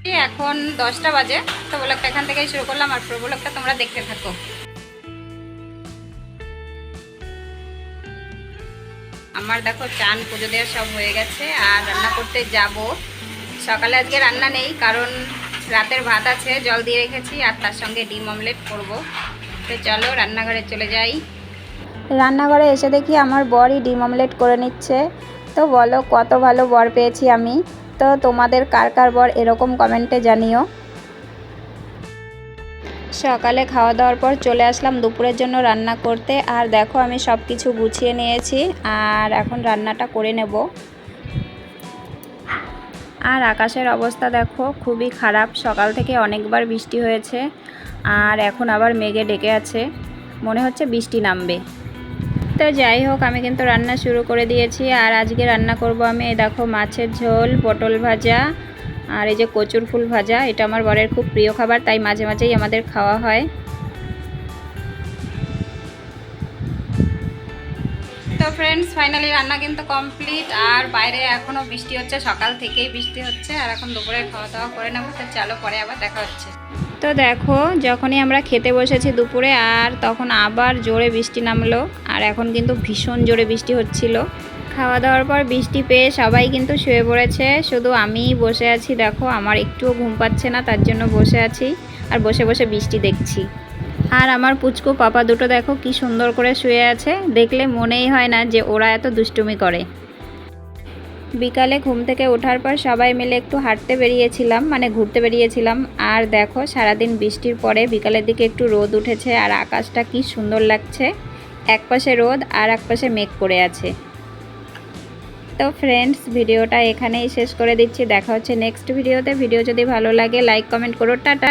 এখন 10টা বাজে। তো ব্লগটা এখান থেকেই শুরু করলাম, আর পুরো ব্লগটা তোমরা দেখতে থাকো। আমার দেখো চান পুজো দেওয়া সব হয়ে গেছে, আর রান্না করতে যাব। সকালে আজকে রান্না নেই, কারণ রাতের ভাত আছে, জল দিয়ে রেখেছি, আর তার সঙ্গে ডিম অমলেট করব। তো চলো রান্নাঘরে চলে যাই। রান্নাঘরে এসে দেখি আমার বরই ডিম অমলেট করে নিচ্ছে। তো বলো কত ভালো বর পেয়েছি আমি। তো তোমাদের কার কার বর এরকম কমেন্টে জানিও। সকালে খাওয়া দাওয়ার পর চলে আসলাম দুপুরের জন্য রান্না করতে। আর দেখো আমি সব কিছু গুছিয়ে নিয়েছি, আর এখন রান্নাটা করে নেব। আর আকাশের অবস্থা দেখো খুবই খারাপ, সকাল থেকে অনেকবার বৃষ্টি হয়েছে, আর এখন আবার মেঘে ডেকে আছে, মনে হচ্ছে বৃষ্টি নামবে। তো যাই হোক, আমি কিন্তু রান্না শুরু করে দিয়েছি। আর আজকে রান্না করব আমি, দেখো মাছের ঝোল, পটল ভাজা, আর এই যে কচুর ফুল ভাজা। এটা আমার বরের খুব প্রিয় খাবার, তাই মাঝে মাঝেই আমাদের খাওয়া হয়। তো ফ্রেন্ডস, ফাইনালি রান্না কিন্তু কমপ্লিট। আর বাইরে এখনও বৃষ্টি হচ্ছে, সকাল থেকেই বৃষ্টি হচ্ছে। আর এখন দুপুরে খাওয়া দাওয়া করে নেবো। তো চলো পরে আবার দেখা হচ্ছে। তো দেখো যখনই আমরা খেতে বসেছি দুপুরে, আর তখন আবার জোরে বৃষ্টি নামলো। আর এখন কিন্তু ভীষণ জোরে বৃষ্টি হচ্ছিল। খাওয়া দাওয়ার পর বৃষ্টি পেয়ে সবাই কিন্তু শুয়ে পড়েছে, শুধু আমিই বসে আছি। দেখো আমার একটুও ঘুম পাচ্ছে না, তার জন্য বসে আছি আর বসে বসে বৃষ্টি দেখছি। আর আমার পুচকু পাপা দুটো দেখো কি সুন্দর করে শুয়ে আছে, দেখলে মনেই হয় না যে ওরা এত দুষ্টুমি করে। বিকালে ঘুম থেকে ওঠার পর সবাই মিলে একটু হাঁটতে বেরিয়েছিলাম, মানে ঘুরতে বেরিয়েছিলাম। আর দেখো সারাদিন বৃষ্টির পরে বিকালের দিকে একটু রোদ উঠেছে, আর আকাশটা কি সুন্দর লাগছে। এক পাশে রোদ আর এক পাশে মেঘ করে আছে। তো ফ্রেন্ডস, ভিডিওটা এখানেই শেষ করে দিচ্ছি। দেখা হচ্ছে নেক্সট ভিডিওতে। ভিডিও যদি ভালো লাগে লাইক কমেন্ট করো। টাটা।